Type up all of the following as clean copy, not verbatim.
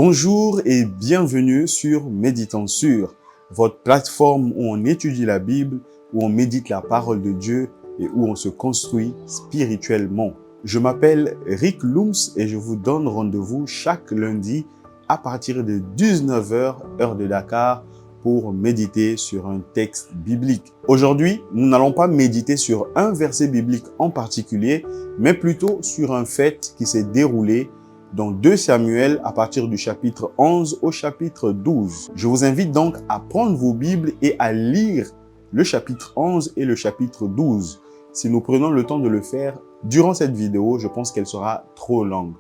Bonjour et bienvenue sur Méditant Sur, votre plateforme où on étudie la Bible, où on médite la parole de Dieu et où on se construit spirituellement. Je m'appelle Rick Looms et je vous donne rendez-vous chaque lundi à partir de 19 h, heure de Dakar, pour méditer sur un texte biblique. Aujourd'hui, nous n'allons pas méditer sur un verset biblique en particulier, mais plutôt sur un fait qui s'est déroulé dans 2 Samuel à partir du chapitre 11 au chapitre 12. Je vous invite donc à prendre vos Bibles et à lire le chapitre 11 et le chapitre 12. Si nous prenons le temps de le faire durant cette vidéo, je pense qu'elle sera trop longue.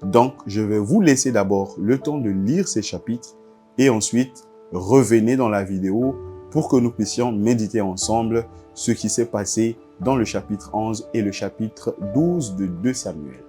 Donc, je vais vous laisser d'abord le temps de lire ces chapitres et ensuite revenez dans la vidéo pour que nous puissions méditer ensemble ce qui s'est passé dans le chapitre 11 et le chapitre 12 de 2 Samuel.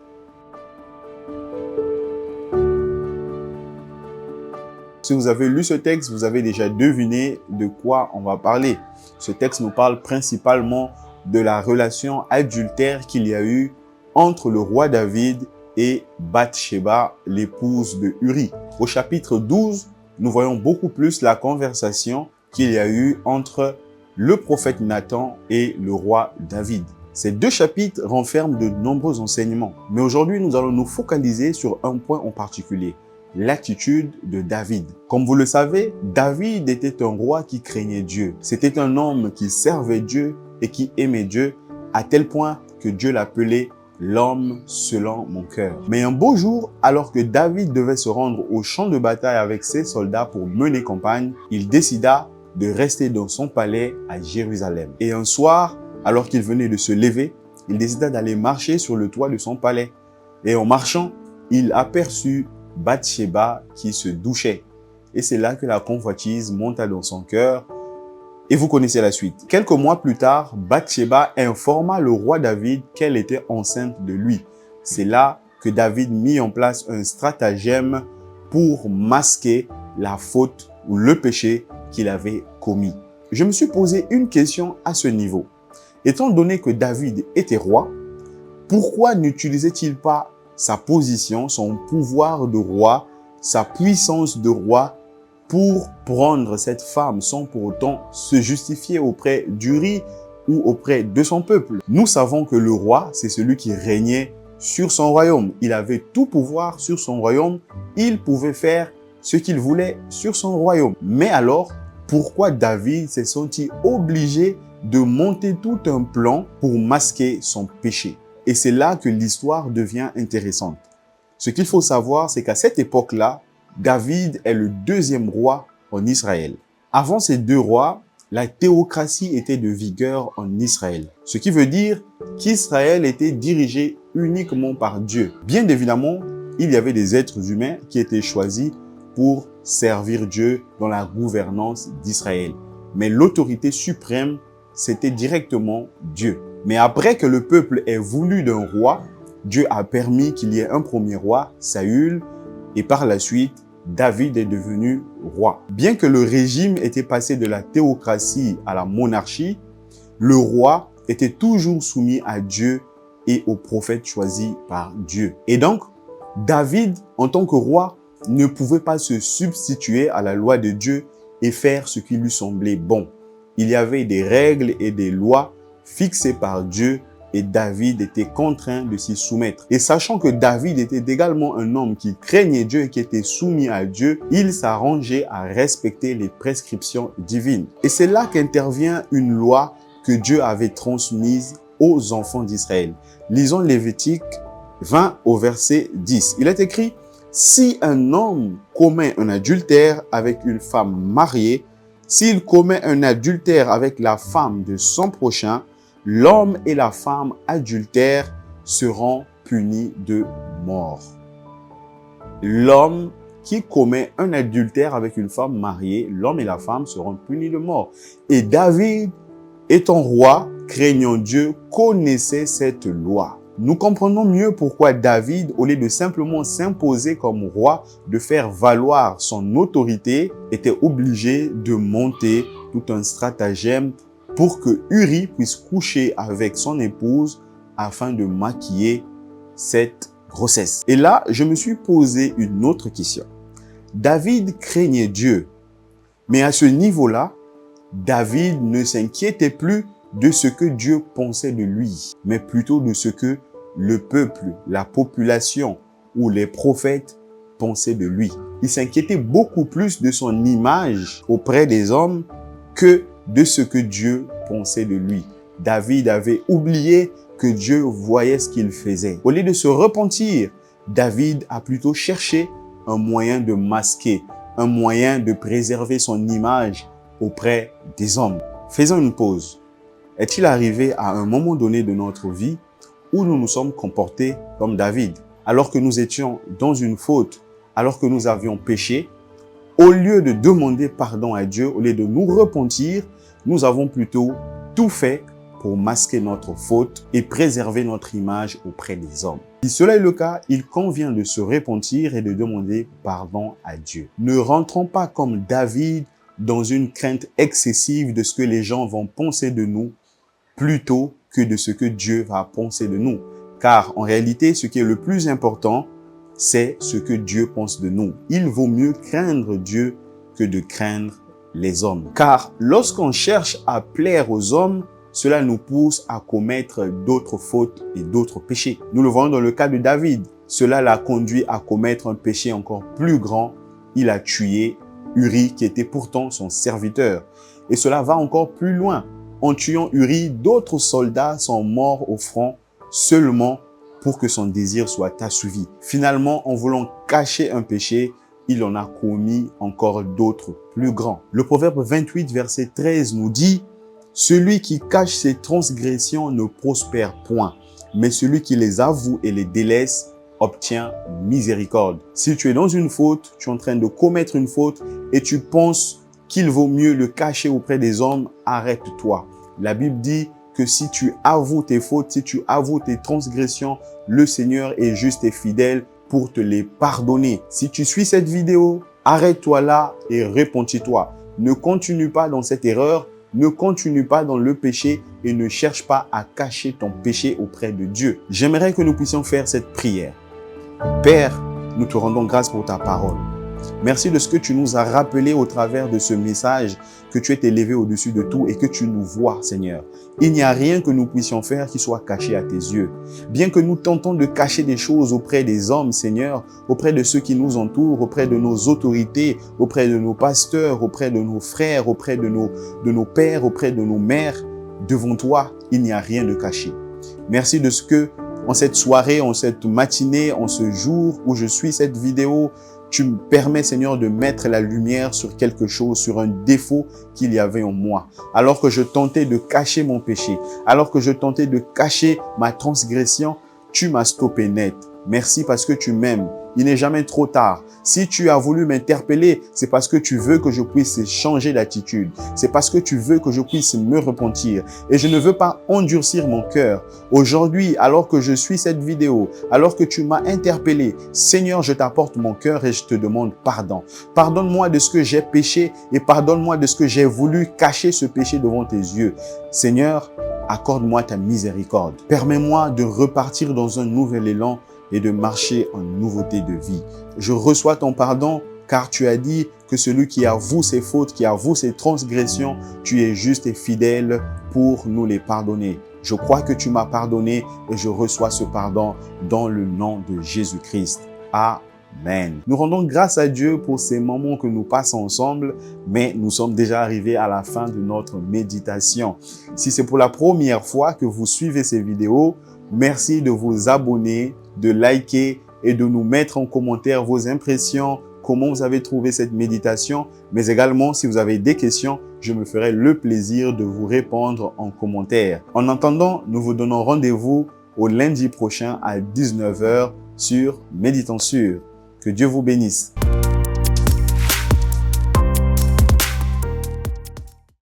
Si vous avez lu ce texte, vous avez déjà deviné de quoi on va parler. Ce texte nous parle principalement de la relation adultère qu'il y a eu entre le roi David et Bathsheba, l'épouse de Uri. Au chapitre 12, nous voyons beaucoup plus la conversation qu'il y a eu entre le prophète Nathan et le roi David. Ces 2 chapitres renferment de nombreux enseignements. Mais aujourd'hui, nous allons nous focaliser sur un point en particulier: l'attitude de David. Comme vous le savez, David était un roi qui craignait Dieu. C'était un homme qui servait Dieu et qui aimait Dieu, à tel point que Dieu l'appelait l'homme selon mon cœur. Mais un beau jour, alors que David devait se rendre au champ de bataille avec ses soldats pour mener campagne, il décida de rester dans son palais à Jérusalem. Et un soir, alors qu'il venait de se lever, il décida d'aller marcher sur le toit de son palais. Et en marchant, il aperçut Bathsheba qui se douchait. Et c'est là que la convoitise monta dans son cœur. Et vous connaissez la suite. Quelques mois plus tard, Bathsheba informa le roi David qu'elle était enceinte de lui. C'est là que David mit en place un stratagème pour masquer la faute ou le péché qu'il avait commis. Je me suis posé une question à ce niveau. Étant donné que David était roi, pourquoi n'utilisait-il pas sa position, son pouvoir de roi, sa puissance de roi pour prendre cette femme sans pour autant se justifier auprès d'Uri ou auprès de son peuple? Nous savons que le roi, c'est celui qui régnait sur son royaume. Il avait tout pouvoir sur son royaume. Il pouvait faire ce qu'il voulait sur son royaume. Mais alors, pourquoi David s'est senti obligé de monter tout un plan pour masquer son péché? Et c'est là que l'histoire devient intéressante. Ce qu'il faut savoir, c'est qu'à cette époque-là, David est le 2e roi en Israël. Avant ces 2 rois, la théocratie était de vigueur en Israël. Ce qui veut dire qu'Israël était dirigé uniquement par Dieu. Bien évidemment, il y avait des êtres humains qui étaient choisis pour servir Dieu dans la gouvernance d'Israël. Mais l'autorité suprême, c'était directement Dieu. Mais après que le peuple ait voulu d'un roi, Dieu a permis qu'il y ait un premier roi, Saül, et par la suite, David est devenu roi. Bien que le régime était passé de la théocratie à la monarchie, le roi était toujours soumis à Dieu et aux prophètes choisis par Dieu. Et donc, David, en tant que roi, ne pouvait pas se substituer à la loi de Dieu et faire ce qui lui semblait bon. Il y avait des règles et des lois fixé par Dieu et David était contraint de s'y soumettre. Et sachant que David était également un homme qui craignait Dieu et qui était soumis à Dieu, il s'arrangeait à respecter les prescriptions divines. Et c'est là qu'intervient une loi que Dieu avait transmise aux enfants d'Israël. Lisons Lévitique 20 au verset 10. Il est écrit: « Si un homme commet un adultère avec une femme mariée, s'il commet un adultère avec la femme de son prochain, l'homme et la femme adultères seront punis de mort. » L'homme qui commet un adultère avec une femme mariée, l'homme et la femme seront punis de mort. Et David, étant roi, craignant Dieu, connaissait cette loi. Nous comprenons mieux pourquoi David, au lieu de simplement s'imposer comme roi, de faire valoir son autorité, était obligé de monter tout un stratagème pour que Uri puisse coucher avec son épouse afin de maquiller cette grossesse. Et là, je me suis posé une autre question. David craignait Dieu. Mais à ce niveau-là, David ne s'inquiétait plus de ce que Dieu pensait de lui, mais plutôt de ce que le peuple, la population ou les prophètes pensaient de lui. Il s'inquiétait beaucoup plus de son image auprès des hommes que de ce que Dieu pensait de lui. David avait oublié que Dieu voyait ce qu'il faisait. Au lieu de se repentir, David a plutôt cherché un moyen de masquer, un moyen de préserver son image auprès des hommes. Faisons une pause. Est-il arrivé à un moment donné de notre vie où nous nous sommes comportés comme David? Alors que nous étions dans une faute, alors que nous avions péché, au lieu de demander pardon à Dieu, au lieu de nous repentir, nous avons plutôt tout fait pour masquer notre faute et préserver notre image auprès des hommes. Si cela est le cas, il convient de se repentir et de demander pardon à Dieu. Ne rentrons pas comme David dans une crainte excessive de ce que les gens vont penser de nous plutôt que de ce que Dieu va penser de nous. Car en réalité, ce qui est le plus important, c'est ce que Dieu pense de nous. Il vaut mieux craindre Dieu que de craindre les hommes. Car lorsqu'on cherche à plaire aux hommes, cela nous pousse à commettre d'autres fautes et d'autres péchés. Nous le voyons dans le cas de David. Cela l'a conduit à commettre un péché encore plus grand. Il a tué Uri, qui était pourtant son serviteur. Et cela va encore plus loin. En tuant Uri, d'autres soldats sont morts au front seulement pour que son désir soit assouvi. Finalement, en voulant cacher un péché, il en a commis encore d'autres plus grands. Le proverbe 28, verset 13 nous dit « Celui qui cache ses transgressions ne prospère point, mais celui qui les avoue et les délaisse obtient miséricorde. » Si tu es dans une faute, tu es en train de commettre une faute et tu penses qu'il vaut mieux le cacher auprès des hommes, arrête-toi. La Bible dit que si tu avoues tes fautes, si tu avoues tes transgressions, le Seigneur est juste et fidèle pour te les pardonner. Si tu suis cette vidéo, arrête-toi là et repentis-toi. Ne continue pas dans cette erreur, ne continue pas dans le péché et ne cherche pas à cacher ton péché auprès de Dieu. J'aimerais que nous puissions faire cette prière. Père, nous te rendons grâce pour ta parole. Merci de ce que tu nous as rappelé au travers de ce message, que tu es élevé au-dessus de tout et que tu nous vois, Seigneur. Il n'y a rien que nous puissions faire qui soit caché à tes yeux. Bien que nous tentons de cacher des choses auprès des hommes, Seigneur, auprès de ceux qui nous entourent, auprès de nos autorités, auprès de nos pasteurs, auprès de nos frères, auprès de nos pères, auprès de nos mères, devant toi, il n'y a rien de caché. Merci de ce que, en cette soirée, en cette matinée, en ce jour où je suis cette vidéo, tu me permets, Seigneur, de mettre la lumière sur quelque chose, sur un défaut qu'il y avait en moi. Alors que je tentais de cacher mon péché, alors que je tentais de cacher ma transgression, tu m'as stoppé net. Merci parce que tu m'aimes. Il n'est jamais trop tard. Si tu as voulu m'interpeller, c'est parce que tu veux que je puisse changer d'attitude. C'est parce que tu veux que je puisse me repentir. Et je ne veux pas endurcir mon cœur. Aujourd'hui, alors que je suis cette vidéo, alors que tu m'as interpellé, Seigneur, je t'apporte mon cœur et je te demande pardon. Pardonne-moi de ce que j'ai péché et pardonne-moi de ce que j'ai voulu cacher ce péché devant tes yeux. Seigneur, accorde-moi ta miséricorde. Permets-moi de repartir dans un nouvel élan et de marcher en nouveauté de vie. Je reçois ton pardon car tu as dit que celui qui avoue ses fautes, qui avoue ses transgressions, tu es juste et fidèle pour nous les pardonner. Je crois que tu m'as pardonné et je reçois ce pardon dans le nom de Jésus-Christ. Amen. Nous rendons grâce à Dieu pour ces moments que nous passons ensemble, mais nous sommes déjà arrivés à la fin de notre méditation. Si c'est pour la première fois que vous suivez ces vidéos, merci de vous abonner, de liker et de nous mettre en commentaire vos impressions, comment vous avez trouvé cette méditation, mais également si vous avez des questions, je me ferai le plaisir de vous répondre en commentaire. En attendant, nous vous donnons rendez-vous au lundi prochain à 19 h sur Méditons Sûr. Que Dieu vous bénisse.